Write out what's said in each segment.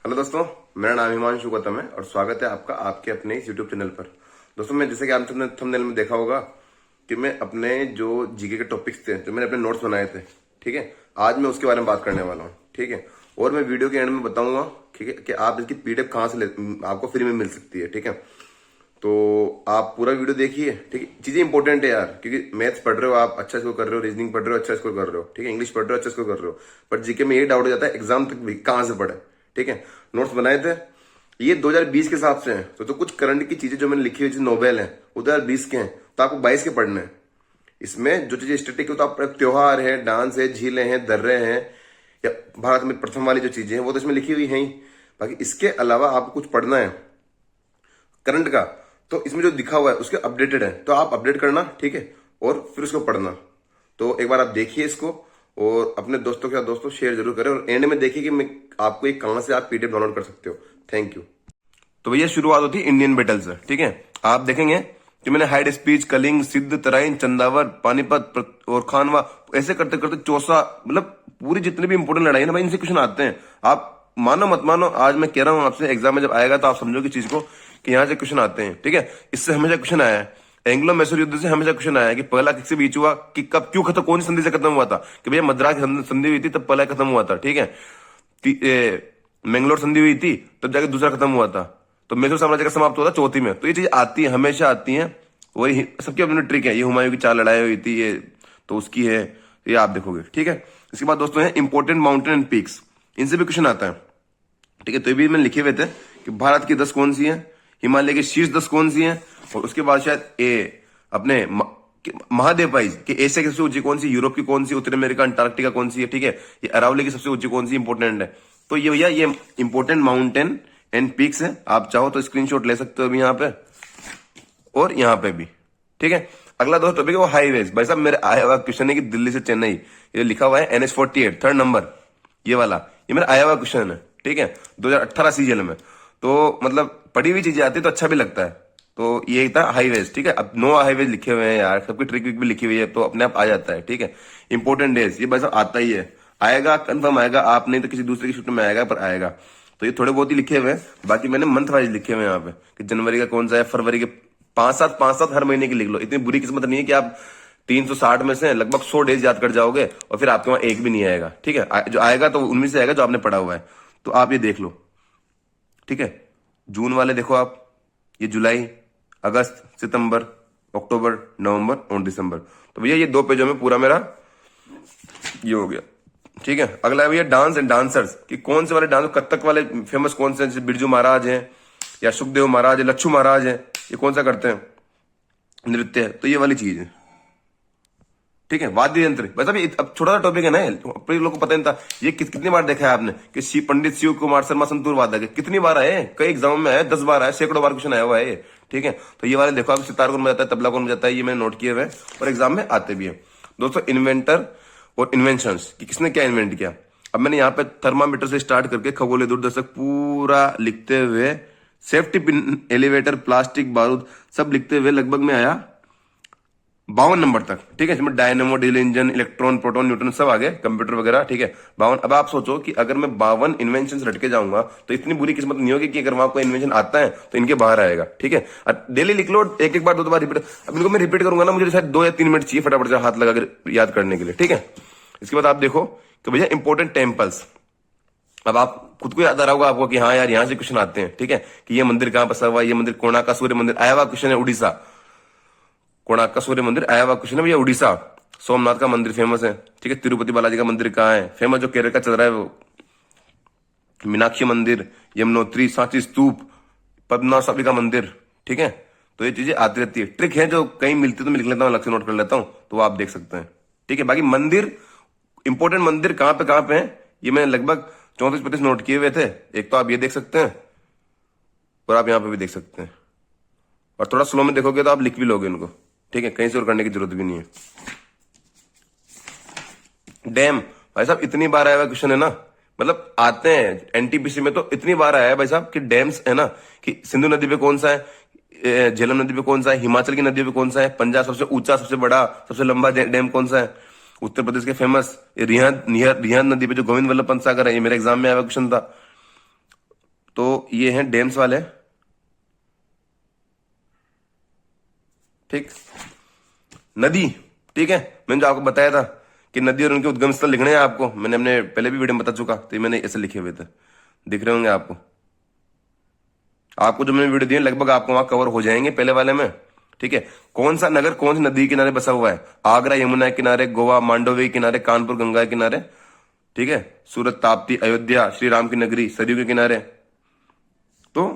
Hello दोस्तों, मेरा नाम हिमांशु गौतम है और स्वागत है आपका आपके अपने इस यूट्यूब चैनल पर। दोस्तों, मैं जैसे कि आपने थंबनेल में देखा होगा कि मैं अपने जो जीके के टॉपिक्स थे, जो मैंने अपने नोट्स बनाए थे, ठीक है, आज मैं उसके बारे में बात करने वाला हूँ। ठीक है, और मैं वीडियो के एंड में बताऊंगा, ठीक है, कि आप इसकी पीडीएफ कहाँ से आपको फ्री में मिल सकती है। ठीक है, तो आप पूरा वीडियो देखिए। ठीक है, चीजें इंपॉर्टेंट है यार, क्योंकि मैथ्स पढ़ रहे हो आप, अच्छा स्कोर कर रहे हो, रीजनिंग पढ़ रहे हो, अच्छा स्कोर कर रहे हो, ठीक है, इंग्लिश पढ़ रहे हो, अच्छा स्कोर कर रहे हो, पर जीके में ये डाउट हो जाता है एग्जाम तक भी कहाँ से पढ़े। ठीक है, नोट्स बनाए थे, ये 2020 के हिसाब से हैं, तो कुछ करंट की चीजें जो मैंने लिखी हुई नोवेल है वो 2020 के हैं, तो आपको 22 के पढ़ने हैं। इसमें जो चीजें स्टेटिक है तो आप त्योहार है, डांस है, झीलें हैं, दर्रे हैं, या भारत में प्रथम वाली जो चीजें हैं वो तो इसमें लिखी हुई हैं ही। बाकी इसके अलावा आपको कुछ पढ़ना है करंट का, तो इसमें जो दिखा हुआ है उसके अपडेटेड है, तो आप अपडेट करना, ठीक है, और फिर उसको पढ़ना। तो एक बार आप देखिए इसको और अपने दोस्तों के साथ दोस्तों शेयर जरूर करें, और एंड में देखिए कि मैं आपको एक कहां से आप पीडीएफ डाउनलोड कर सकते हो। Thank you. तो भैया शुरुआत होती है इंडियन बैटल से। ठीक है, आप देखेंगे कि मैंने हाइड स्पीच, कलिंग, सिद्ध, तराइन, चंदावर, पानीपत और खानवा, ऐसे करते करते चौसा, मतलब पूरी जितनी भी इंपोर्टेंट लड़ाई है ना भाई, इनसे क्वेश्चन आते हैं। आप मानो मत मानो, आज मैं कह रहा हूं आपसे, एग्जाम में जब आएगा तो आप समझोगे चीज को कि यहाँ से क्वेश्चन आते हैं। ठीक है, इससे हमेशा क्वेश्चन आया है, एंग्लो मैसूर युद्ध से हमेशा क्वेश्चन आया है कि पहला किससे बीच हुआ, कि कब, क्यों खत्म, कौन सी संधि से खत्म हुआ था, कि भैया मद्रास की संधि हुई थी तब पहला खत्म हुआ था। ठीक है, मैंगलोर संधि हुई थी तब जाके दूसरा खत्म हुआ था, तो मैसूर साम्राज्य का समाप्त हुआ था चौथी में। तो ये चीज आती है, हमेशा आती है, वही सबकी अपनी ट्रिक है। ये हुमायूं की 4 लड़ाई हुई थी, ये तो उसकी है, ये आप देखोगे। ठीक है, इसके बाद दोस्तों है इंपोर्टेंट माउंटेन एंड पीक्स, इनसे भी क्वेश्चन आता है। ठीक है, तो ये भी मैंने लिखे हुए थे कि भारत की 10 कौन सी है, हिमालय की शीर्ष 10 कौन सी है, और उसके बाद शायद ए अपने महादेव वाइज कि एशिया की सबसे ऊंची कौन सी, यूरोप की कौन सी, उत्तर अमेरिका अंटार्कटिका कौन सी है। ठीक है, ये अरावली की सबसे ऊंची कौन सी इंपोर्टेंट है। तो ये भैया ये इंपोर्टेंट माउंटेन एंड पीक्स है, आप चाहो तो स्क्रीनशॉट ले सकते हो अभी यहाँ पे और यहाँ पे भी। ठीक है, अगला दोस्त टॉपिक है वो हाईवेज। भाई साहब मेरे आया हुआ क्वेश्चन है कि दिल्ली से चेन्नई, ये लिखा हुआ है NH48 3rd नंबर, ये वाला, ये मेरा आया हुआ क्वेश्चन है। ठीक है, 2018 सीजन में, तो मतलब पढ़ी हुई चीजें आती है तो अच्छा भी लगता है। तो ये था हाईवेज। ठीक है, अब 9 हाईवेज लिखे हुए हैं यार, सबकी ट्रिक विक भी लिखी हुई है, तो अपने आप आ जाता है। ठीक है, इंपोर्टेंट डेज, ये भाई साहब आता ही है, आएगा कंफर्म आएगा, आप नहीं तो किसी दूसरे की छुट्टी में आएगा, पर आएगा। तो ये थोड़े बहुत ही लिखे हुए हैं, बाकी मैंने मंथ वाइज लिखे हुए हैं यहाँ पे कि जनवरी का कौन सा है, फरवरी के 5-7 हर महीने की लिख लो। इतनी बुरी किस्मत नहीं है कि आप 360 में से लगभग 100 डेज याद कर जाओगे और फिर आपके वहां एक भी नहीं आएगा। ठीक है, जो आएगा तो उनमें से आएगा जो आपने पढ़ा हुआ है, तो आप ये देख लो। ठीक है, जून वाले देखो आप, ये जुलाई, अगस्त, सितंबर, अक्टूबर, नवंबर और दिसंबर। तो भैया ये 2 पेजों में पूरा मेरा ये हो गया। ठीक है, अगला है भैया डांस एंड डांसर्स, कि कौन से वाले डांस, कथक वाले फेमस कौन से, जैसे बिरजू महाराज हैं या सुखदेव महाराज है, लच्छू महाराज है, ये कौन सा करते हैं नृत्य, तो ये वाली चीज है। ठीक है, वाद्य यंत्र, बस अभी अब छोटा सा टॉपिक है ना, लोगों को पता नहीं था। ये कितनी बार देखा है आपने कि पंडित शिव कुमार शर्मा संतूर वादक, कितनी बार आए, कई एग्जाम में आए, 10 बार आए, सैकड़ों बार क्वेश्चन आया हुआ है। ठीक है, तो ये वाले देखो आप, सितार कौन बजाता है, तबला कौन बजाता है, ये मैंने नोट किए हुए और एग्जाम में आते भी है। दोस्तों इन्वेंटर और इन्वेंशंस, कि किसने क्या इन्वेंट किया। अब मैंने यहाँ पे थर्मामीटर से स्टार्ट करके खगोलीय दूरदर्शक पूरा लिखते हुए, सेफ्टी पिन, एलिवेटर, प्लास्टिक, बारूद, सब लिखते हुए लगभग में आया 52 नंबर तक। ठीक है, इसमें dynamo, diesel engine, electron, proton, neutron सब आ गए, कंप्यूटर वगैरह। ठीक है, 52। अब आप सोचो कि अगर मैं 52 इन्वेंशन रट के जाऊंगा तो इतनी बुरी किस्मत नहीं होगी कि अगर वहां कोई इन्वेंशन आता है तो इनके बाहर आएगा। ठीक है, डेली लिख लो, एक एक बार 2 बार रिपीट। अब इनको मैं रिपीट करूंगा ना, मुझे शायद 2 या 3 मिनट चाहिए फटाफट से हाथ लगा कर याद करने के लिए। ठीक है, इसके बाद आप देखो कि भैया इंपॉर्टेंट टेम्पल्स, अब आप खुद को याद आ रहा होगा आपको कि हाँ यार यहाँ से क्वेश्चन आते हैं। ठीक है, कि ये मंदिर कहाँ बसा हुआ है, ये मंदिर कोणार्क का सूर्य मंदिर आया हुआ क्वेश्चन है, उड़ीसा, कोणार्क का सूर्य मंदिर आया हुआ क्वेश्चन है भैया, उड़ीसा। सोमनाथ का मंदिर फेमस है। ठीक है, तिरुपति बालाजी का मंदिर कहाँ है फेमस, जो केरल का चल रहा है वो, मीनाक्षी मंदिर, यमुनोत्री, सांची स्तूप, पद्मनाभ स्वामी का मंदिर। ठीक है, तो ये चीजें आती रहती है, ट्रिक है जो कहीं मिलती है तो मैं लिख लेता हूँ, अलग से नोट कर लेता हूँ, तो आप देख सकते हैं। ठीक है, बाकी मंदिर, इंपोर्टेंट मंदिर कहाँ पे है, ये मैंने लगभग 34-35 नोट किए हुए थे। एक तो आप ये देख सकते हैं और आप यहाँ पे भी देख सकते हैं, और थोड़ा स्लो में देखोगे तो आप लिख भी लोगे उनको। ठीक है, कहीं से और करने की जरूरत भी नहीं है। डैम, भाई साहब इतनी बार आया हुआ क्वेश्चन है ना, मतलब आते हैं एनटीपीसी में तो इतनी बार आया है भाई साहब कि डैम्स है ना, कि सिंधु नदी पे कौन सा है, झेलम नदी पे कौन सा है, हिमाचल की नदी पे कौन सा है, पंजाब सबसे ऊंचा, सबसे बड़ा, सबसे लंबा डैम कौन सा है, उत्तर प्रदेश के फेमस रिहांद नदी पे जो गोविंद वल्लभ पंत सागर है, ये मेरे एग्जाम में आया हुआ क्वेश्चन था। तो ये हैं डैम्स वाले, ठीक। नदी, ठीक है, मैंने जो आपको बताया था कि नदी और उनके उद्गम स्थल लिखने हैं आपको, मैंने अपने पहले भी वीडियो में बता चुका, तो ये मैंने ऐसे लिखे हुए थे, दिख रहे होंगे आपको। आपको जो मैंने वीडियो दिए लगभग आपको वहां कवर हो जाएंगे पहले वाले में, ठीक है। कौन सा नगर कौन सी नदी के किनारे बसा हुआ है? आगरा यमुना के किनारे, गोवा मांडोवी के किनारे, कानपुर गंगा के किनारे, ठीक है, सूरत ताप्ती अयोध्या श्री राम की नगरी सरयू के किनारे। तो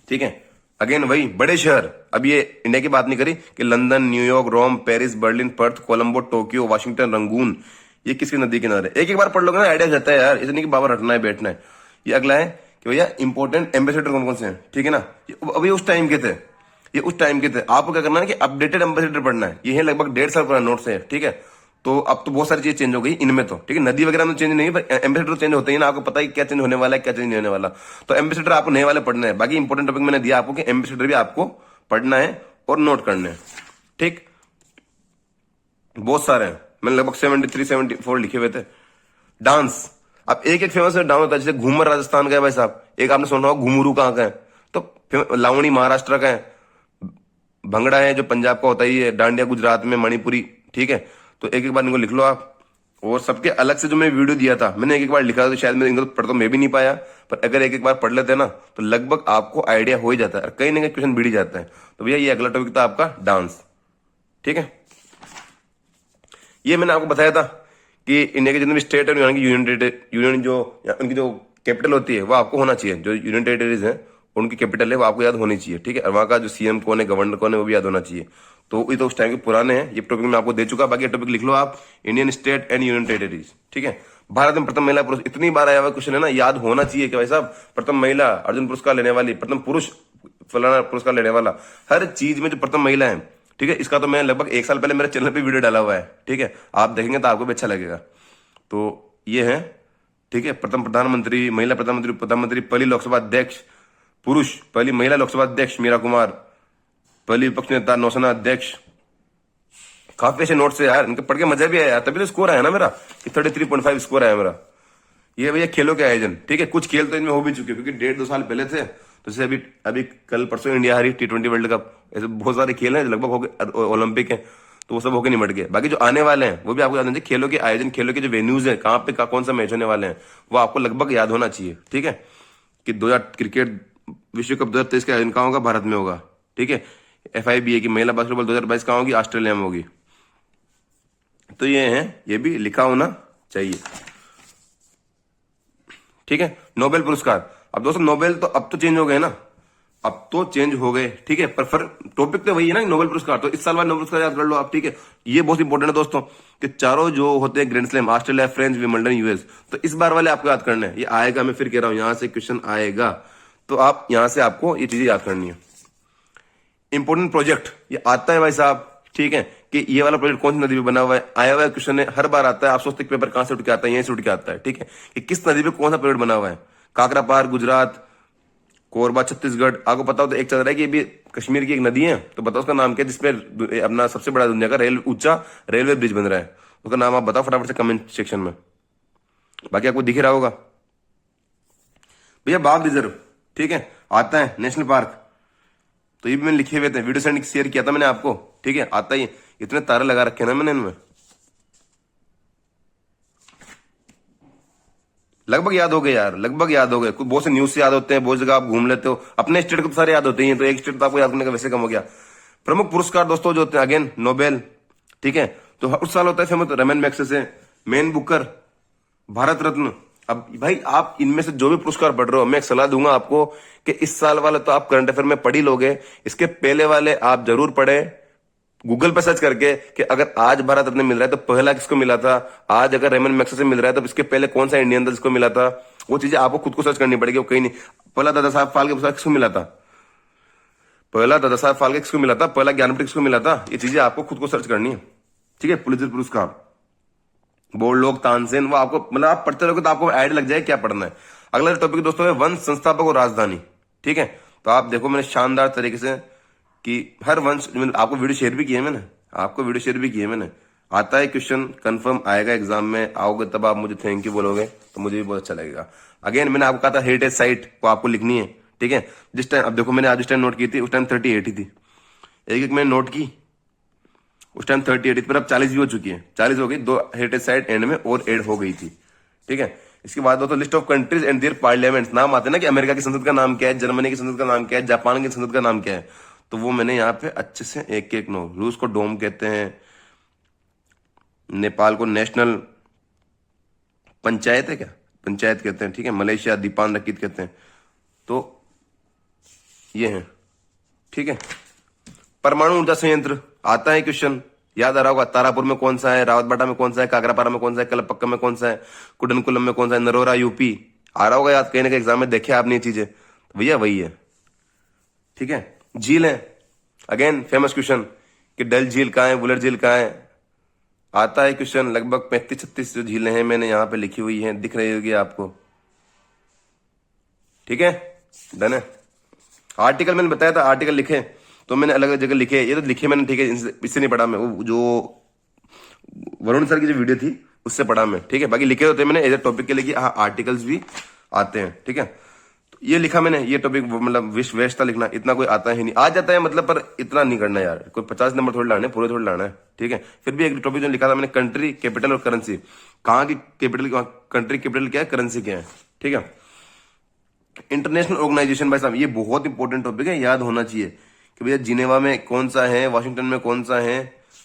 ठीक है, अगेन वही बड़े शहर, अब ये इंडिया की बात नहीं करी कि London, New York, Rome, Paris, Berlin, Perth, Colombo, Tokyo, Washington, Rangoon, ये किसकी नदी किनारे? एक एक बार पढ़ लोगे ना आइडिया जाता है यार, इतनी की बाबा रटना है बैठना है। ये अगला है कि भैया इंपॉर्टेंट एम्बेसडर कौन कौन से हैं, ठीक है ना। अभी उस टाइम के थे, ये उस टाइम के थे। आपको क्या करना है कि अपडेटेड एम्बेसडर पढ़ना है, ये है लगभग 1.5 साल पुराना नोट है, ठीक है। तो अब तो बहुत सारी चीजें चेंज हो गई इनमें तो, ठीक है। नदी वगैरह में चेंज नहीं, पर एम्बेसडर चेंज होते ही ना, आपको पता है क्या चेंज होने वाला है क्या चेंज नहीं होने वाला। तो एम्बेसडर आपको नए वाले पढ़ने हैं। बाकी इंपॉर्टेंट टॉपिक मैंने दिया आपको कि एम्बेसडर भी आपको पढ़ना है और नोट करने हैं, ठीक। बहुत सारे हैं, मैंने लगभग 73 74 लिखे हुए थे। डांस, अब एक एक फेमस डांस होता है, जैसे घूमर राजस्थान का है भाई साहब, एक आपने सुना होगा घुंघरू कहाँ का है, तो लावणी महाराष्ट्र का है, भंगड़ा है जो पंजाब का होता ही है, डांडिया गुजरात में, मणिपुरी, ठीक है। तो एक एक बार इनको लिख लो आप। और सबके अलग से जो मैं वीडियो दिया था, मैंने एक एक बार लिखा, तो शायद मैं इनको पढ़ तो मैं भी नहीं पाया, पर अगर एक एक बार पढ़ लेते ना तो लगभग आपको आइडिया हो ही जाता है, कहीं ना कहीं क्वेश्चन बिड़ ही जाता है। तो भैया ये अगला टॉपिक था आपका डांस, ठीक है। ये मैंने आपको बताया था कि इंडिया के जितने भी स्टेट है यूनियन जो उनकी जो कैपिटल होती है वो आपको होना चाहिए, जो यूनियन टेरिटरीज है उनकी कैपिटल है वो आपको याद होनी चाहिए, ठीक है। और वहां का जो सीएम कौन है, गवर्नर कौन है, वो भी याद होना चाहिए। तो ये तो उस टाइम के पुराने हैं, ये टॉपिक मैं आपको दे चुका। बाकी टॉपिक लिख लो आप, Indian state and union territories, ठीक है। भारत में प्रथम महिला पुरुष, इतनी बार आया हुआ क्वेश्चन है ना, याद होना चाहिए कि भाई साहब प्रथम महिला अर्जुन पुरस्कार लेने वाली, प्रथम पुरुष फलाना पुरस्कार लेने वाला, हर चीज में जो प्रथम महिला है, ठीक है। इसका तो मैं लगभग 1 साल पहले मेरे चैनल पे वीडियो डाला हुआ है, ठीक है। आप देखेंगे तो आपको भी अच्छा लगेगा। तो ये है, ठीक है, प्रथम प्रधानमंत्री, महिला प्रधानमंत्री, प्रधानमंत्री, पहली लोकसभा अध्यक्ष पुरुष, पहली महिला लोकसभा अध्यक्ष मीरा कुमार, पहली विपक्ष नेता नौसेना अध्यक्ष। काफी ऐसे नोट्स है यार, इनके पढ़ के मजा भी आया, तभी तो स्कोर आया ना मेरा, 33.5 स्कोर आया मेरा। ये भैया खेलों के आयोजन, ठीक है। कुछ खेल तो इनमें हो भी चुके, क्योंकि 1.5-2 साल पहले थे। तो जैसे अभी अभी कल परसों इंडिया हारी T20 वर्ल्ड कप, ऐसे बहुत सारे खेल हैं जो लगभग हो गए, ओलंपिक है, तो वो सब होके निमट गए। बाकी जो आने वाले हैं वो भी आपको याद होना चाहिए। खेलों के आयोजन, खेलों के जो वेन्यूज है, कहाँ पे कौन सा मैच होने वाले हैं, वो आपको लगभग याद होना चाहिए, ठीक है। कि 2000 क्रिकेट विश्व कप 2023 का आयोजन कहाँ होगा? भारत में होगा, ठीक है। FIBA की महिला बास्केटबॉल 2022 कहाँ होगी? ऑस्ट्रेलिया में होगी। तो ये है, ये भी लिखा होना चाहिए, ठीक है। नोबेल पुरस्कार, अब दोस्तों नोबेल तो अब तो चेंज हो गए ना, अब तो चेंज हो गए, ठीक है। पर टॉपिक तो वही है ना, नोबेल पुरस्कार। तो इस साल बाद नोबेल पुरस्कार याद कर लो आप, ठीक है। ये बहुत इंपॉर्टेंट है दोस्तों, कि चारों जो होते हैं grand slam, Australia, French, Wimbledon, US, तो इस बार वाले आपको याद करना है। ये आएगा, मैं फिर कह रहा हूं, यहां से क्वेश्चन आएगा, तो आप यहां से आपको ये चीजें याद करनी है। इंपॉर्टेंट प्रोजेक्ट, ये आता है भाई साहब, ठीक है, कि ये वाला प्रोजेक्ट कौन सी नदी पे बना हुआ है, आया हुआ क्वेश्चन है, हर बार आता है। आप सोचते पेपर कहां से उठ के आता है, यहीं से उठ के आता है, ठीक है। कि किस नदी पे कौन सा प्रोजेक्ट बना हुआ है, काकरापार गुजरात, कोरबा छत्तीसगढ़। आपको पता हो तो एक चल रहा है कि ये भी कश्मीर की एक नदी है, तो बताओ उसका नाम क्या है, जिसपे अपना सबसे बड़ा दुनिया का ऊंचा रेलवे ब्रिज बन रहा है, उसका नाम आप बताओ फटाफट से कमेंट सेक्शन में। बाकी आपको दिख रहा होगा भैया। बाघ रिजर्व, ठीक है, आता है नेशनल पार्क, तो ये भी मैंने लिखे हुए थे, वीडियो सेंड शेयर किया था मैंने आपको, ठीक है। आता ही, इतने तारे लगा रखे ना मैंने इनमें, लगभग याद हो गए यार, लगभग याद हो गए। कुछ बहुत से न्यूज से याद होते हैं, बहुत जगह आप घूम लेते हो, अपने स्टेट को तो सारे याद होते हैं, तो एक स्टेट तो आपको याद करने का वैसे कम हो गया। प्रमुख पुरस्कार दोस्तों जो होते हैं, अगेन नोबेल, ठीक है। तो उस साल होता है famous Raman Magsaysay, man Booker, Bharat Ratna. अब भाई आप इनमें से जो भी पुरस्कार पढ़ रहे हो, मैं एक सलाह दूंगा आपको कि इस साल वाला तो आप करंट अफेयर में पढ़ ही लोगे, इसके पहले वाले आप जरूर पढ़े, गूगल पे सर्च करके कि अगर आज भारत रत्न मिल रहा है तो पहला किसको मिला था, आज अगर रेमन मैग्सेसे मिल रहा है तो इसके पहले कौन सा इंडियन था जिसको मिला था, वो चीजें आपको खुद को सर्च करनी पड़ेगी। वो कहीं नहीं, पहला दादा साहब फाल्के पुरस्कार किसको मिला था, पहला दादा साहब फाल्के किसको मिला था, पहला ज्ञानपीठ किसको मिला था, ये चीजें आपको खुद को सर्च करनी है, ठीक है। पुलित्जर पुरस्कार, बोरलोग, तानसेन, वो आपको मतलब आप पढ़ते रहोगे तो आपको आइडिया लग जाए क्या पढ़ना है। अगला टॉपिक दोस्तों है वंश संस्थापक और राजधानी, ठीक है। तो आप देखो मैंने शानदार तरीके से कि हर वंश, आपको वीडियो शेयर भी किए मैंने, आपको वीडियो शेयर भी किए मैंने, आता है क्वेश्चन, कंफर्म आएगा एग्जाम में, आओगे तब आप मुझे थैंक यू बोलोगे तो मुझे भी बहुत अच्छा लगेगा। अगेन मैंने आपको कहा था हेरिटेज साइट को आपको लिखनी है, ठीक है। जिस टाइम, अब देखो मैंने आज जिस टाइम नोट की थी उस टाइम 38 ही थी, एक एक मैंने नोट की उस टाइम 38 पर, अब 40 भी हो चुकी है, 40 हो गई, 2 हेरिटेज साइट एंड में और एड हो गई थी, ठीक है। इसके बाद तो list of countries and their parliaments, नाम आते हैं ना कि अमेरिका की संसद का नाम क्या है, जर्मनी की संसद का नाम क्या है, जापान की संसद का नाम क्या है, तो वो मैंने यहाँ पे अच्छे से एक एक नो, रूस को डोम कहते हैं, नेपाल को नेशनल पंचायत है क्या, पंचायत कहते हैं, ठीक है। मलेशिया दीपान रकीत कहते हैं, तो ये है, ठीक है। परमाणु ऊर्जा संयंत्र आता है क्वेश्चन, याद आ रहा होगा, तारापुर में कौन सा है, रावतबाटा में कौन सा है, काकरापारा में कौन सा है, कलपक्कम में कौन सा है, कुडनकुलम में कौन सा है, नरोरा यूपी, आ रहा होगा याद, कहीं ना कहीं एग्जाम में देखे आपने ये चीजें, तो भैया वही है, ठीक है। झील है, अगेन फेमस क्वेश्चन कि डल झील कहाँ है, वुलर झील कहाँ है, आता है क्वेश्चन। लगभग 35-36 जो झीलें हैं मैंने यहाँ पे लिखी हुई हैं, दिख रही होगी आपको, ठीक है, डन है। आर्टिकल मैंने बताया था, आर्टिकल लिखे तो मैंने अलग अलग जगह लिखे, ये तो लिखे मैंने, ठीक है, इससे नहीं पढ़ा मैं, वो जो वरुण सर की जो वीडियो थी उससे पढ़ा मैं, ठीक है। बाकी लिखे होते मैंने एज ए टॉपिक के लिए, हाँ आर्टिकल्स भी आते हैं, ठीक है। तो ये लिखा मैंने, ये टॉपिक मतलब विश्व वेश था लिखना, इतना कोई आता है नहीं, आ जाता है मतलब, पर इतना नहीं करना यार, कोई 50 नंबर थोड़ी लाने, पूरे थोड़ी लाना है, ठीक है। फिर भी एक टॉपिक जो लिखा था मैंने, कंट्री कैपिटल और करेंसी, कहाँ की कैपिटल, कंट्री कैपिटल क्या है, करेंसी क्या है, ठीक है। इंटरनेशनल ऑर्गेनाइजेशन, भाई साहब ये बहुत इंपॉर्टेंट टॉपिक है, याद होना चाहिए कि भैया जिनेवा में कौन सा है, वाशिंगटन में कौन सा है,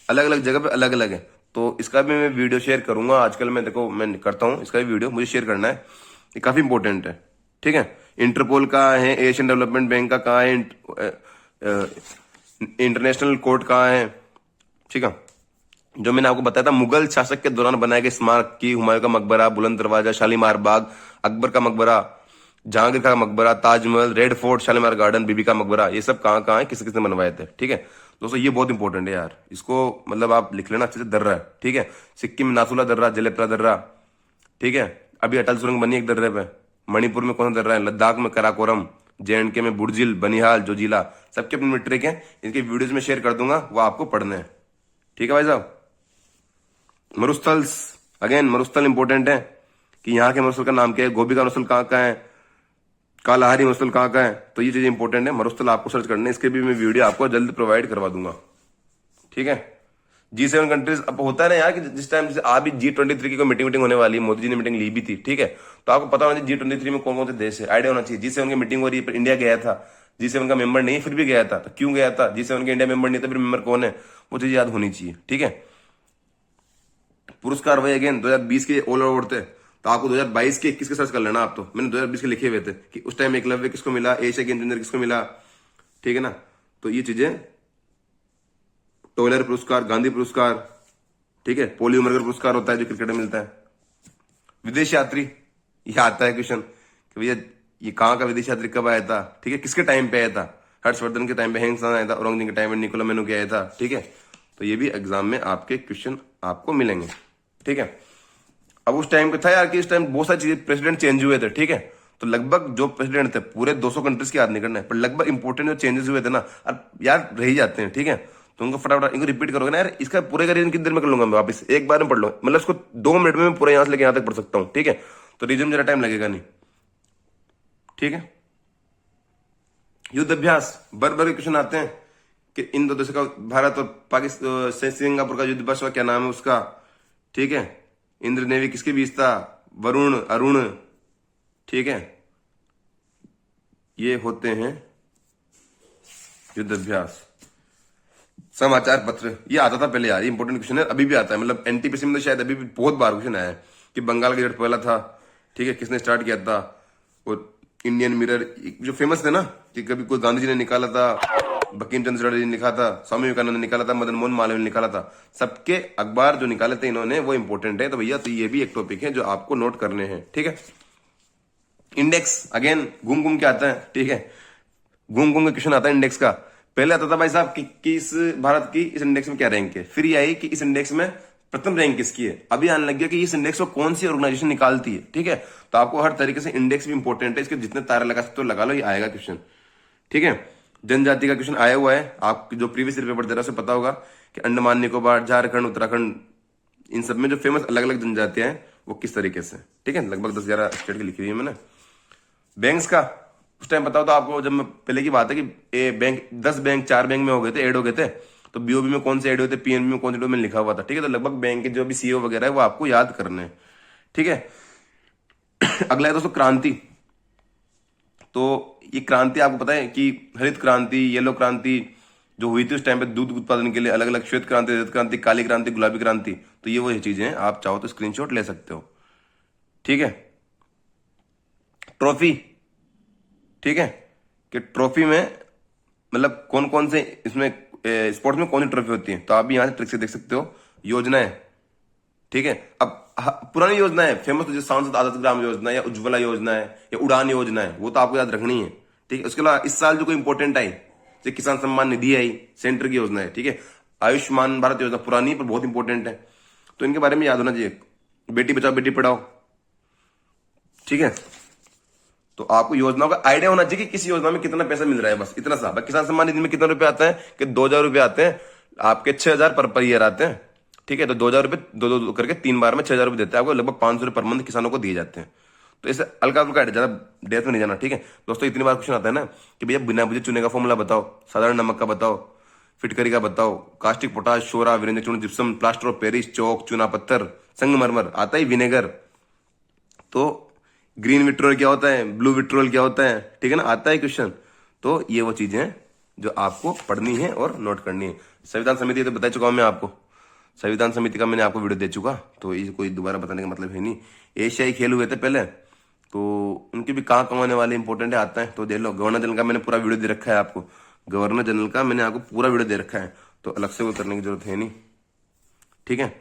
अलग अलग जगह पे अलग अलग है, तो इसका भी मैं वीडियो शेयर करूंगा आजकल, मैं देखो मैं करता हूँ इसका भी वीडियो, मुझे शेयर करना है, ये काफी इंपॉर्टेंट है, ठीक है। इंटरपोल कहाँ है, एशियन डेवलपमेंट बैंक का कहाँ है, इंटरनेशनल कोर्ट कहाँ है, ठीक है। जो मैंने आपको बताया था, मुगल शासक के दौरान बनाए गए स्मारक की, हुमायूं का मकबरा, बुलंद दरवाजा, शालीमार बाग, अकबर का मकबरा, जहांगीर का मकबरा, Taj Mahal, red fort, Shalimar garden, Bibi का मकबरा, ये सब कहाँ कहाँ है, किस किसने बनवाए थे, ठीक है। दोस्तों ये बहुत इंपॉर्टेंट है यार, इसको मतलब आप लिख लेना अच्छे से, दर्रा है, ठीक है। सिक्किम में नाथुला दर्रा, जलेपरा दर्रा, ठीक है। अभी अटल सुरंग बनी एक दर्रे पे, मणिपुर में कौन सा दर्रा है, लद्दाख में कराकोरम, JNK में बुर्जिल, बनिहाल, जोजिला, सबके अपने ट्रिक है, इनके वीडियोज में शेयर कर दूंगा, वो आपको पढ़ने हैं, ठीक है भाई साहब। मरुस्थल्स, अगेन मरुस्थल इंपॉर्टेंट है कि यहाँ के मरुस्थल का नाम क्या है, गोभी का मरुस्थल कहाँ का है, कालाहारी मरुस्थल कहाँ का है, तो ये चीजें इंपॉर्टेंट है, मरुस्थल आपको सर्च करने, इसके भी मैं वीडियो आपको जल्द प्रोवाइड करवा दूंगा, ठीक है। G7 कंट्रीज, अब होता है ना यार कि जिस टाइम से अभी G23 की कोई मीटिंग होने वाली है, मोदी जी ने मीटिंग ली भी थी, ठीक है, तो आपको पता होना चाहिए G23 में कौन कौन से देश है, आइडिया होना चाहिए। G7 की मीटिंग हो रही है, पर इंडिया गया था, G7 का मेंबर नहीं फिर भी गया था, तो क्यों गया था, G7 के इंडिया मेंबर नहीं था, फिर मेंबर कौन है, वो चीज याद होनी चाहिए, ठीक है। पुरस्कार वही अगेन 2020 के ऑल ओवर थे, तो आपको 2022 के 21 के सर्च कर लेना आप, तो मैंने 2020 के लिखे हुए थे कि उस टाइम एकलव्य किसको मिला, एशिया गेम चेंजर किसको मिला, ठीक है ना। तो ये चीजें, टोयलर पुरस्कार, गांधी पुरस्कार, ठीक है, पोली उमरगर पुरस्कार होता है जो क्रिकेट में मिलता है। विदेश यात्री, ये आता है क्वेश्चन कि भैया ये कहाँ का विदेश यात्री कब आया था, ठीक है, किसके टाइम पे आया था, हर्षवर्धन के टाइम पे हेंगसान आया था, औरंगजेब के टाइम पे निकोला मेनू के आया था, ठीक है। तो ये भी एग्जाम में आपके क्वेश्चन आपको मिलेंगे, ठीक है। अब उस टाइम पे था यार कि इस टाइम बहुत सारी चीजें, प्रेसिडेंट चेंज हुए थे, ठीक है, तो लगभग जो प्रेसिडेंट थे पूरे 200 कंट्रीज की याद नहीं करना है, पर लगभग इंपॉर्टेंट जो चेंजेस हुए थे ना, अब यार रह जाते हैं, ठीक है। तो उनको फटाफट इनको रिपीट करोगे ना यार, इसका पूरे का रीजन कितनी देर में कर लूंगा मैं, वापस एक बार में पढ़ लो, मतलब इसको 2 मिनट में मैं पूरा यहां से लेके यहां तक पढ़ सकता हूं, ठीक है। तो रीजन में जरा टाइम लगेगा नहीं, ठीक है। युद्ध अभ्यास, बर बर क्वेश्चन आते हैं कि इन दो देशों का, भारत और पाकिस्तान, सिंगापुर का युद्ध अभ्यास क्या नाम है उसका, ठीक है। इंद्र नेवी किसके बीच था, वरुण, अरुण, ठीक है। ये होते हैं युद्ध अभ्यास। समाचार पत्र, ये आता था पहले यार, ये इंपॉर्टेंट क्वेश्चन है, अभी भी आता है, मतलब NTPC में तो शायद अभी भी बहुत बार क्वेश्चन आया है कि बंगाल का गजट पहला था, ठीक है, किसने स्टार्ट किया था, और इंडियन मिरर जो फेमस थे ना, कि कभी कोई गांधी जी ने निकाला था, बंकिम चंद्र चटर्जी ने लिखा था, स्वामी विवेकानंद ने निकाला था, मदन मोहन मालवीय ने निकाला था, सबके अखबार जो निकाले थे इन्होंने वो इंपॉर्टेंट है, तो भैया तो ये भी एक टॉपिक है जो आपको नोट करने हैं, ठीक है। इंडेक्स, अगेन घूम घूम के आता है, ठीक है, घूम घूम के क्वेश्चन आता है इंडेक्स का। पहले आता था भाई साहब कि इस भारत की इस इंडेक्स में क्या रैंक है, फिर ये आई कि इस इंडेक्स में प्रथम रैंक किसकी है, अभी आने लग गया कि इस इंडेक्स को कौन सी ऑर्गेनाइजेशन निकालती है, ठीक है। तो आपको हर तरीके से इंडेक्स भी इंपॉर्टेंट है, इसके जितने तारे लगा सकते हो लगा लो, ये आएगा क्वेश्चन, ठीक है। जनजाति का क्वेश्चन आया हुआ है, आप जो प्रीवियस ईयर पेपर दे रहा है पता होगा कि अंडमान निकोबार, झारखंड, उत्तराखंड, इन सब में जो फेमस अलग अलग जनजातियां हैं वो किस तरीके से, ठीक है। लगभग 10-11 स्टेट की लिखी हुई है मैंने। बैंक्स का उस टाइम बताओ तो आपको, जब मैं पहले की बात है कि बैंक 10 बैंक 4 बैंक में हो गए थे, ऐड हो गए थे, तो बीओबी में कौन से ऐड हुए थे, पीएनबी में कौन से ऐड हुए, मैंने लिखा हुआ था, ठीक है। तो लगभग बैंक के जो भी सीईओ वगैरह है वो आपको याद करने हैं, ठीक है। अगला है दोस्तों क्रांति। तो ये क्रांति आपको पता है कि हरित क्रांति, येलो क्रांति जो हुई थी उस टाइम पे दूध उत्पादन के लिए, अलग अलग श्वेत क्रांति, रजत क्रांति, काली क्रांति, गुलाबी क्रांति। तो ये वो चीजें हैं, आप चाहो तो स्क्रीनशॉट ले सकते हो, ठीक है। ट्रॉफी, ठीक है, कि ट्रॉफी में मतलब कौन कौन से इसमें स्पोर्ट्स में कौन सी ट्रॉफी होती है, तो आप भी यहां से ट्रिक से देख सकते हो। योजनाएं, ठीक है। अब पुरानी योजना है फेमस, तो जो सांसद आदर्श ग्राम योजना या उज्ज्वला योजना है या उड़ान योजना है, वो तो आपको याद रखनी है, ठीक है। उसके अलावा इस साल जो कोई इंपॉर्टेंट आई, जैसे किसान सम्मान निधि आई, सेंटर की योजना है, ठीक है। आयुष्मान भारत योजना पुरानी पर बहुत इंपॉर्टेंट है, तो इनके बारे में याद होना चाहिए। बेटी बचाओ बेटी पढ़ाओ, ठीक है। तो आपको योजनाओं का आइडिया होना चाहिए कि किस योजना में कितना पैसा मिल रहा है, बस इतना सा। किसान सम्मान निधि में कितना रुपए आते हैं कि 2,000 रुपए आते हैं आपके, 6,000 पर ईयर आते हैं, ठीक है। तो 2,000 रुपए दो करके 3 बार में 6,000 रुपए देते हैं आपको, लगभग 500 रुपए पर मंथ किसानों को दिए जाते हैं। तो इसे हल्का हल्का ज्यादा डेथ में नहीं जाना, ठीक है दोस्तों। इतनी बार क्वेश्चन आता है ना कि भैया बिना बुझे चूने का फॉर्मूला बताओ, साधारण नमक का बताओ, फिटकरी का बताओ, कास्टिक पोटाश, शोरा, वीरेंद्र चूर्ण, जिप्सम, प्लास्टर ऑफ पेरिस, चौक, चूना पत्थर, संगमरमर, आता ही विनेगर। तो ग्रीन विट्रोल क्या होता है, ब्लू विट्रोल क्या होता है, ठीक है ना, आता है क्वेश्चन। तो ये वो चीजें हैं जो आपको पढ़नी है और नोट करनी है। संविधान समिति तो बता चुका हूं मैं आपको, संविधान समिति का मैंने आपको वीडियो दे चुका, तो ये कोई दोबारा बताने का मतलब है नहीं। एशियाई खेल हुए थे पहले, तो उनके भी कहाँ कमाने वाले इंपॉर्टेंट है, आता है तो देख लो। गवर्नर जनरल का मैंने पूरा वीडियो दे रखा है आपको, गवर्नर जनरल का मैंने आपको पूरा वीडियो दे रखा है, तो अलग से वो करने की जरूरत है नहीं, ठीक है।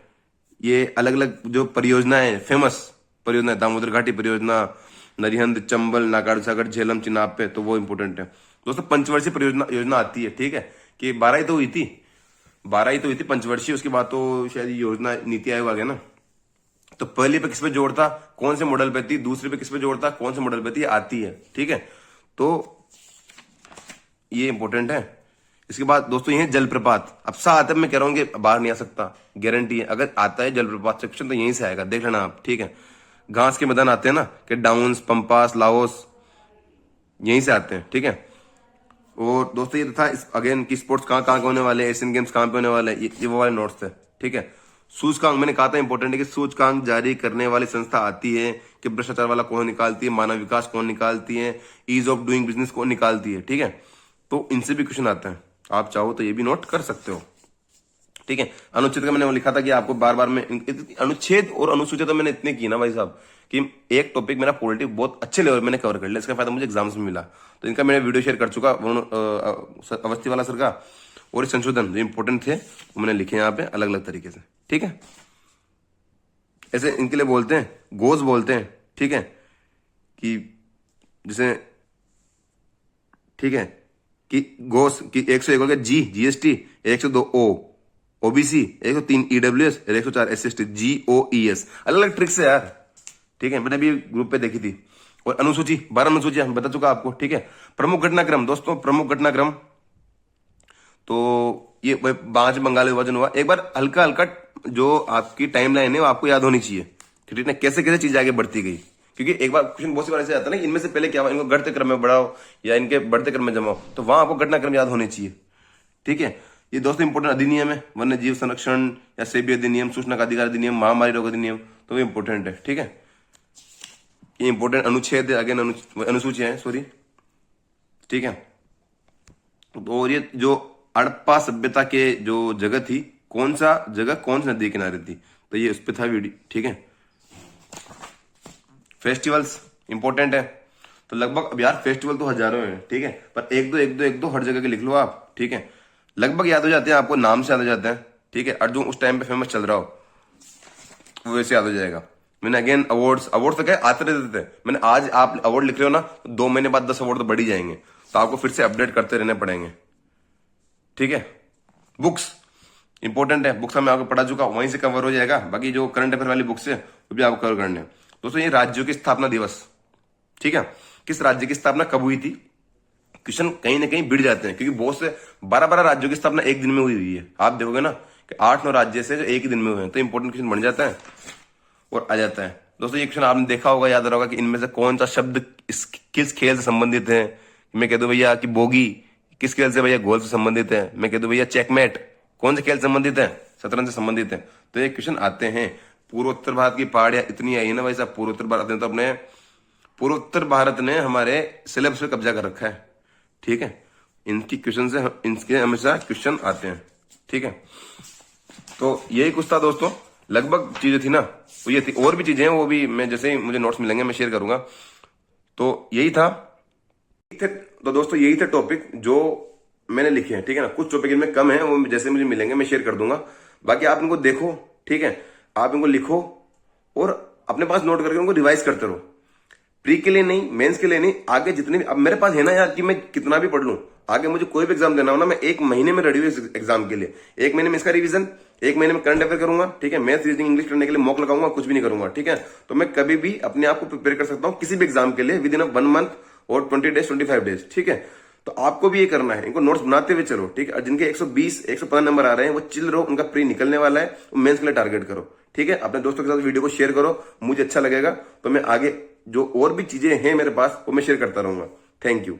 ये अलग अलग जो परियोजना है, फेमस परियोजना, दामोदर घाटी परियोजना, नरिहंद, चंबल, नागार्जुन सागर, झेलम, चिनाब पे, तो वो इंपोर्टेंट है दोस्तों। पंचवर्षीय परियोजना योजना आती है, ठीक है, कि 12 ही तो हुई थी, 12 ही तो हुई थी पंचवर्षीय, उसके बाद तो शायद योजना नीति आयोग आ गया ना। तो पहली पे किस पे जोड़ था, कौन से मॉडल पे थी, दूसरे पे किस पे जोड़ था, कौन से मॉडल पे थी, आती है, ठीक है। तो ये इंपॉर्टेंट है। इसके बाद दोस्तों ये जलप्रपात, अब सा आता है, मैं कह रहा हूं कि बाहर नहीं आ सकता, गारंटी है। अगर आता है जलप्रपात सेक्शन तो यहीं से आएगा, देख लेना आप, ठीक है। घास के मैदान आते हैं ना, कि डाउन्स, पंपास, लाओस, यहीं से आते हैं, ठीक है। और दोस्तों ये था अगेन की स्पोर्ट्स कहाँ कहाँ होने वाले, एशियन गेम्स कहाँ पे होने वाले, ये वो वाले नोट्स थे, ठीक है। सूचकांक मैंने कहा था इंपॉर्टेंट है कि सूचकांक जारी करने वाली संस्था आती है, कि भ्रष्टाचार वाला कौन निकालती है, मानव विकास कौन निकालती है, ईज ऑफ डूइंग बिजनेस कौन निकालती है, ठीक है। तो इनसे भी क्वेश्चन आते हैं, आप चाहो तो ये भी नोट कर सकते हो, ठीक है। अनुच्छेद का मैंने वो लिखा था कि आपको बार बार में अनुच्छेद और अनुसूचित तो मैंने इतने की ना भाई साहब, कि एक टॉपिक मेरा पॉलिटिक बहुत अच्छे लेवल मैंने कवर कर लिया, इसका फायदा मुझे एग्जाम्स में मिला। तो इनका मैंने वीडियो शेयर कर चुका अवस्थी वाला सर का, और संशोधन जो इंपॉर्टेंट थे वो मैंने लिखे यहाँ पे अलग अलग तरीके से, ठीक है। ऐसे इनके लिए बोलते हैं, गोज बोलते हैं, ठीक है, कि जैसे, ठीक है, कि गोस की 101 हो गया जी, जीएसटी, 102 ओ, ओबीसी, 103 ईडब्ल्यूएस, 104 एसएसटी, जीओईएस, अलग अलग ट्रिक्स है यार, ठीक है। मैंने भी ग्रुप पे देखी थी। और अनुसूची 12 अनुसूचियां मैं बता चुका आपको, ठीक है। प्रमुख घटनाक्रम दोस्तों, प्रमुख घटनाक्रम तो ये 5 बंगाल विभाजन हुआ। एक बार हल्का हल्का जो आपकी टाइमलाइन है वो आपको याद होनी चाहिए, ठीक है, कैसे कैसे चीज आगे बढ़ती गई। क्योंकि एक बार क्वेश्चन बहुत सी बार ऐसे आता है ना, इनमें से पहले क्या हुआ, इनको घटते क्रम में बढ़ाओ या इनके बढ़ते क्रम में जमाओ, तो वहां आपको घटनाक्रम याद होने चाहिए, ठीक है। ये दोस्तों इंपोर्टेंट अधिनियम है, वन्य जीव संरक्षण या सेबी अधिनियम, सूचना का अधिकार अधिनियम, महामारी रोग अधिनियम, तो वो इंपोर्टेंट है, ठीक है। ये इंपोर्टेंट अनुच्छेद अगेन अनुसूची है, सॉरी, ठीक है। और ये जो हड़प्पा सभ्यता के जो जगह थी, कौन सा जगह कौन सी नदी किनारे थी, तो ये उस पर था वीडियो, ठीक है। फेस्टिवल्स इंपॉर्टेंट है, तो लगभग अब यार फेस्टिवल तो हजारों हैं, ठीक है, पर एक दो हर जगह के लिख लो आप, ठीक है। लगभग याद हो जाते हैं आपको, नाम से याद हो जाते हैं, ठीक है। और जो उस टाइम पे फेमस चल रहा हो वो वैसे याद हो जाएगा। मैंने अगेन अवार्ड्स तो क्या आते रहते थे, मैंने आज आप अवार्ड लिख रहे हो ना, तो 2 महीने बाद 10 अवार्ड तो बढ़ ही जाएंगे, तो आपको फिर से अपडेट करते रहने पड़ेंगे, ठीक है। बुक्स इंपॉर्टेंट है, बुक्स मैं आपको पढ़ा चुका, वहीं से कवर हो जाएगा। बाकी जो करंट अफेयर वाली बुक्स है वो भी आपको कवर करने हैं दोस्तों। ये राज्यों की स्थापना दिवस, ठीक है, किस राज्य की स्थापना कब हुई थी, क्वेश्चन कहीं ना कहीं बिड़ जाते हैं, क्योंकि बहुत से 12 राज्यों की स्थापना एक दिन में हुई है। आप देखोगे ना कि 8-9 राज्य से जो एक ही दिन में हुए हैं, तो इंपॉर्टेंट क्वेश्चन बन जाता है और आ जाता है। दोस्तों ये क्वेश्चन आपने देखा होगा, याद रहा होगा कि इनमें से कौन सा शब्द किस खेल से संबंधित है। मैं कह दूं भैया कि बोगी किस खेल से, भैया गोल्फ से संबंधित है। मैं कह दूं भैया चेकमेट कौन से खेल से संबंधित है, शतरंज से संबंधित है। तो ये क्वेश्चन आते हैं। पूर्वोत्तर भारत की पहाड़ियां इतनी आई है ना भाई साहब, पूर्वोत्तर भारत ने हमारे सिलेबस पे कब्जा कर रखा है, ठीक है। इनकी क्वेश्चन से इनके हमेशा क्वेश्चन आते हैं, ठीक है। तो यही कुछ था दोस्तों, लगभग चीजें थी ना, तो ये थी। और भी चीजें हैं, वो भी मैं जैसे ही मुझे नोट्स मिलेंगे मैं शेयर करूंगा। तो यही था। तो दोस्तों यही थे टॉपिक जो मैंने लिखे हैं, ठीक है ना। कुछ टॉपिक इनमें कम है, वो जैसे मुझे मिलेंगे मैं शेयर कर दूंगा। बाकी आप इनको देखो, ठीक है, आप इनको लिखो और अपने पास नोट करके उनको रिवाइज करते रहो। प्री के लिए नहीं, मेंस के लिए नहीं, आगे जितने भी अब मेरे पास है ना यार, कि मैं कितना भी पढ़ लूं, आगे मुझे कोई भी एग्जाम देना हो ना, मैं 1 महीने में रेडी हूं इस एग्जाम के लिए। 1 महीने में इसका रिवीजन, 1 महीने में करंट अफेयर करूंगा, ठीक है। मैथ्स, रीजनिंग, इंग्लिश करने के लिए मॉक लगाऊंगा, कुछ भी नहीं करूंगा, ठीक है। तो मैं कभी भी अपने आप को प्रिपेयर कर सकता हूं किसी भी एग्जाम के लिए विद इन 1 मंथ और 20 डेज 25 डेज, ठीक है। तो आपको भी ये करना है, इनको नोट्स बनाते हुए चलो, ठीक है। जिनके 120 115 नंबर आ रहे हैं वो चिल रहो, उनका प्री निकलने वाला है, मेंस के लिए टारगेट करो, ठीक है। अपने दोस्तों के साथ वीडियो को शेयर करो, मुझे अच्छा लगेगा। तो मैं आगे जो और भी चीजें हैं मेरे पास वो मैं शेयर करता रहूंगा। Thank you.